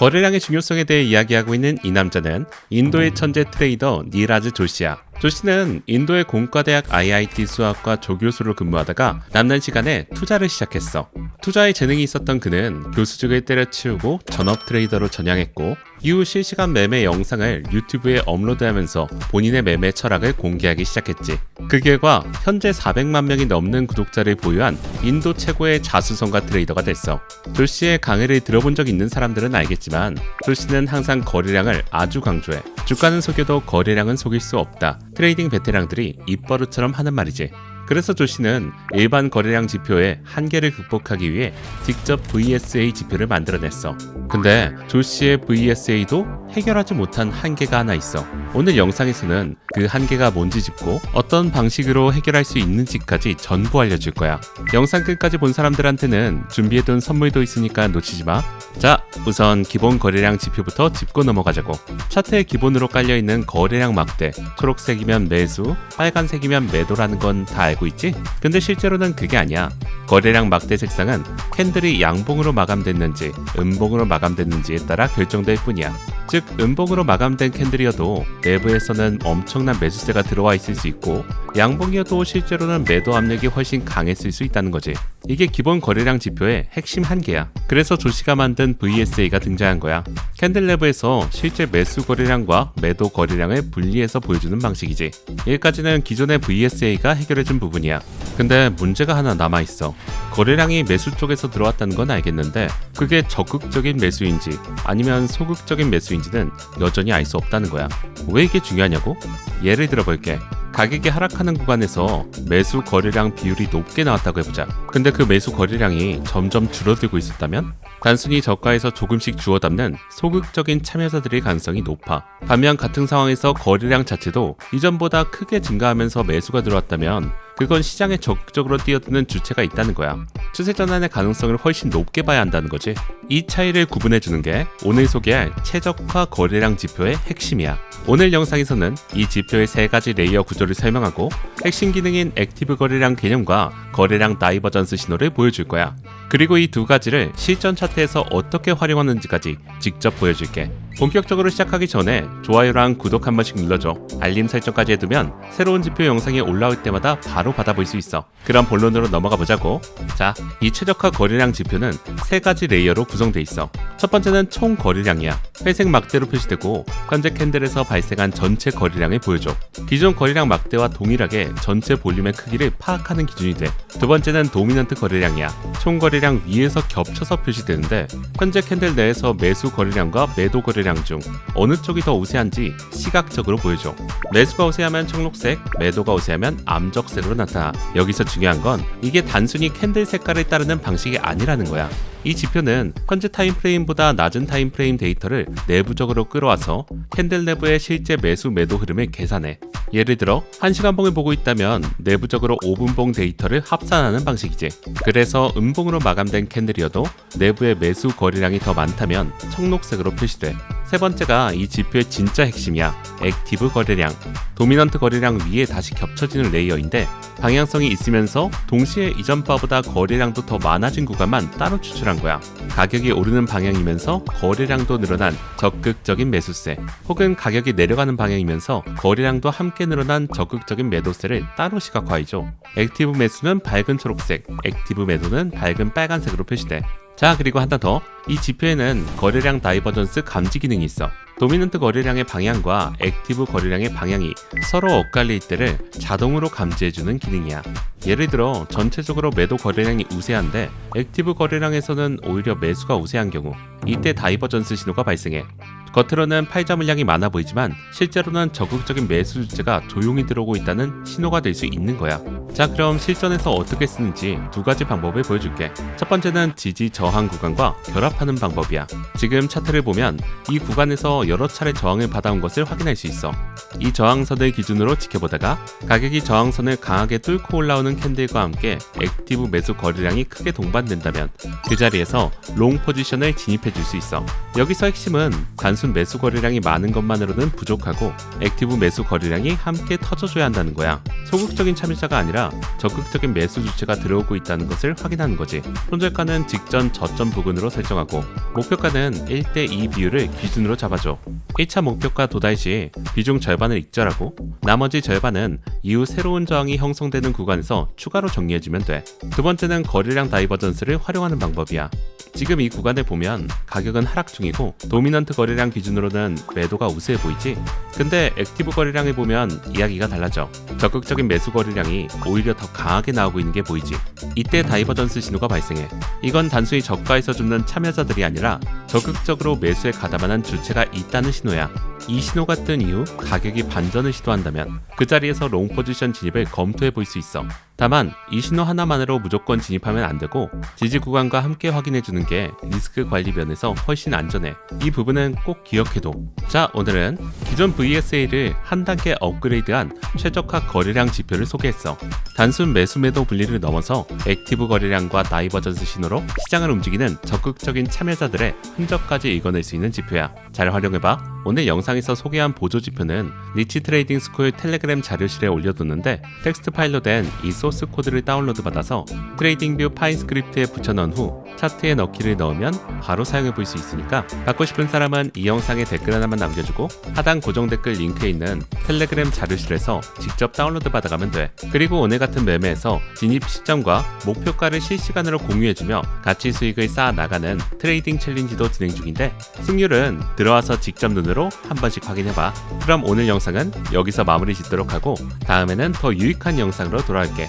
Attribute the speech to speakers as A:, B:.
A: 거래량의 중요성에 대해 이야기하고 있는 이 남자는 인도의 천재 트레이더 니라즈 조시야. 조시는 인도의 공과대학 IIT 수학과 조교수로 근무하다가 남는 시간에 투자를 시작했어. 투자에 재능이 있었던 그는 교수직을 때려치우고 전업 트레이더로 전향했고, 이후 실시간 매매 영상을 유튜브에 업로드하면서 본인의 매매 철학을 공개하기 시작했지. 그 결과 현재 400만 명이 넘는 구독자를 보유한 인도 최고의 자수성가 트레이더가 됐어. 조시의 강의를 들어본 적 있는 사람들은 알겠지만 조시는 항상 거래량을 아주 강조해. 주가는 속여도 거래량은 속일 수 없다. 트레이딩 베테랑들이 입버릇처럼 하는 말이지. 그래서 조시는 일반 거래량 지표의 한계를 극복하기 위해 직접 VSA 지표를 만들어냈어. 근데 조시의 VSA도 해결하지 못한 한계가 하나 있어. 오늘 영상에서는 그 한계가 뭔지 짚고 어떤 방식으로 해결할 수 있는지까지 전부 알려줄 거야. 영상 끝까지 본 사람들한테는 준비해둔 선물도 있으니까 놓치지 마. 자, 우선 기본 거래량 지표부터 짚고 넘어가자고. 차트에 기본으로 깔려있는 거래량 막대, 초록색이면 매수, 빨간색이면 매도라는 건 다 알고 있지? 근데 실제로는 그게 아니야. 거래량 막대 색상은 캔들이 양봉으로 마감됐는지 음봉으로 마감됐는지에 따라 결정될 뿐이야. 즉, 음봉으로 마감된 캔들이어도 내부에서는 엄청난 매수세가 들어와 있을 수 있고, 양봉이어도 실제로는 매도 압력이 훨씬 강했을 수 있다는 거지. 이게 기본 거래량 지표의 핵심 한계야. 그래서 조시가 만든 VSA가 등장한 거야. 캔들 내부에서 실제 매수 거래량과 매도 거래량을 분리해서 보여주는 방식이지. 여기까지는 기존의 VSA가 해결해준 부분이야. 근데 문제가 하나 남아있어. 거래량이 매수 쪽에서 들어왔다는 건 알겠는데 그게 적극적인 매수인지 아니면 소극적인 매수인지는 여전히 알 수 없다는 거야. 왜 이게 중요하냐고? 예를 들어볼게. 가격이 하락하는 구간에서 매수 거래량 비율이 높게 나왔다고 해보자. 근데 그 매수 거래량이 점점 줄어들고 있었다면 단순히 저가에서 조금씩 주워 담는 소극적인 참여자들의 가능성이 높아. 반면 같은 상황에서 거래량 자체도 이전보다 크게 증가하면서 매수가 들어왔다면 그건 시장에 적극적으로 뛰어드는 주체가 있다는 거야. 추세 전환의 가능성을 훨씬 높게 봐야 한다는 거지. 이 차이를 구분해주는 게 오늘 소개할 최적화 거래량 지표의 핵심이야. 오늘 영상에서는 이 지표의 세 가지 레이어 구조를 설명하고 핵심 기능인 액티브 거래량 개념과 거래량 다이버전스 신호를 보여줄 거야. 그리고 이 두 가지를 실전 차트에서 어떻게 활용하는지까지 직접 보여줄게. 본격적으로 시작하기 전에 좋아요랑 구독 한 번씩 눌러줘. 알림 설정까지 해두면 새로운 지표 영상이 올라올 때마다 바로 받아볼 수 있어. 그럼 본론으로 넘어가 보자고. 자, 이 최적화 거래량 지표는 세 가지 레이어로 구성돼 있어. 첫 번째는 총 거래량이야. 회색 막대로 표시되고 현재 캔들에서 발생한 전체 거래량을 보여줘. 기존 거래량 막대와 동일하게 전체 볼륨의 크기를 파악하는 기준이 돼. 두 번째는 도미넌트 거래량이야. 총 거래량 위에서 겹쳐서 표시되는데 현재 캔들 내에서 매수 거래량과 매도 거래량 중 어느 쪽이 더 우세한지 시각적으로 보여줘. 매수가 우세하면 청록색, 매도가 우세하면 암적색으로 나타나. 여기서 중요한 건 이게 단순히 캔들 색깔을 따르는 방식이 아니라는 거야. 이 지표는 현재 타임프레임보다 낮은 타임프레임 데이터를 내부적으로 끌어와서 캔들 내부의 실제 매수 매도 흐름을 계산해. 예를 들어 1시간봉을 보고 있다면 내부적으로 5분봉 데이터를 합산하는 방식이지. 그래서 음봉으로 마감된 캔들이어도 내부의 매수 거래량이 더 많다면 청록색으로 표시돼. 세 번째가 이 지표의 진짜 핵심이야. 액티브 거래량. 도미넌트 거래량 위에 다시 겹쳐지는 레이어인데 방향성이 있으면서 동시에 이전 바보다 거래량도 더 많아진 구간만 따로 추출한 거야. 가격이 오르는 방향이면서 거래량도 늘어난 적극적인 매수세, 혹은 가격이 내려가는 방향이면서 거래량도 함께 늘어난 적극적인 매도세를 따로 시각화해줘. 액티브 매수는 밝은 초록색, 액티브 매도는 밝은 빨간색으로 표시돼. 자, 그리고 하나 더. 이 지표에는 거래량 다이버전스 감지 기능이 있어. 도미넌트 거래량의 방향과 액티브 거래량의 방향이 서로 엇갈릴 때를 자동으로 감지해주는 기능이야. 예를 들어 전체적으로 매도 거래량이 우세한데 액티브 거래량에서는 오히려 매수가 우세한 경우, 이때 다이버전스 신호가 발생해. 겉으로는 팔자 물량이 많아 보이지만 실제로는 적극적인 매수 주체가 조용히 들어오고 있다는 신호가 될 수 있는 거야. 자, 그럼 실전에서 어떻게 쓰는지 두 가지 방법을 보여줄게. 첫 번째는 지지 저항 구간과 결합하는 방법이야. 지금 차트를 보면 이 구간에서 여러 차례 저항을 받아온 것을 확인할 수 있어. 이 저항선을 기준으로 지켜보다가 가격이 저항선을 강하게 뚫고 올라오는 캔들과 함께 액티브 매수 거래량이 크게 동반된다면 그 자리에서 롱 포지션을 진입해 줄 수 있어. 여기서 핵심은 단순히 단순 매수 거래량이 많은 것만으로는 부족하고 액티브 매수 거래량이 함께 터져줘야 한다는 거야. 소극적인 참여자가 아니라 적극적인 매수 주체가 들어오고 있다는 것을 확인하는 거지. 손절가는 직전 저점 부근으로 설정하고 목표가는 1대2 비율을 기준으로 잡아줘. 1차 목표가 도달 시 비중 절반을 익절하고 나머지 절반은 이후 새로운 저항이 형성되는 구간에서 추가로 정리해주면 돼. 두 번째는 거래량 다이버전스를 활용하는 방법이야. 지금 이 구간을 보면 가격은 하락 중이고 도미넌트 거래량 기준으로는 매도가 우세해 보이지? 근데 액티브 거래량을 보면 이야기가 달라져. 적극적인 매수 거래량이 오히려 더 강하게 나오고 있는 게 보이지? 이때 다이버전스 신호가 발생해. 이건 단순히 저가에서 죽는 참여자들이 아니라 적극적으로 매수에 가담하는 주체가 있다는 신호야. 이 신호가 뜬 이후 가격이 반전을 시도한다면 그 자리에서 롱 포지션 진입을 검토해 볼 수 있어. 다만 이 신호 하나만으로 무조건 진입하면 안 되고 지지 구간과 함께 확인해 주는 게 리스크 관리 면에서 훨씬 안전해. 이 부분은 꼭 기억해둬. 자, 오늘은 기존 VSA를 한 단계 업그레이드한 최저가 거래량 지표를 소개했어. 단순 매수 매도 분리를 넘어서 액티브 거래량과 다이버전스 신호로 시장을 움직이는 적극적인 참여자들의 흔적까지 읽어낼 수 있는 지표야. 잘 활용해봐. 오늘 영상에서 소개한 보조 지표는 리치 트레이딩 스쿨 텔레그램 자료실에 올려뒀는데 텍스트 파일로 된 이 소스 코드를 다운로드 받아서 트레이딩뷰 파일 스크립트에 붙여넣은 후 차트에 넣기를 넣으면 바로 사용해 볼 수 있으니까 받고 싶은 사람은 이 영상에 댓글 하나만 남겨주고 하단 고정 댓글 링크에 있는 텔레그램 자료실에서 직접 다운로드 받아가면 돼. 그리고 오늘 같은 매매에서 진입 시점과 목표가를 실시간으로 공유해주며 가치 수익을 쌓아 나가는 트레이딩 챌린지도 진행 중인데 승률은 들어와서 직접 눈으로 한 번씩 확인해봐. 그럼 오늘 영상은 여기서 마무리 짓도록 하고 다음에는 더 유익한 영상으로 돌아올게.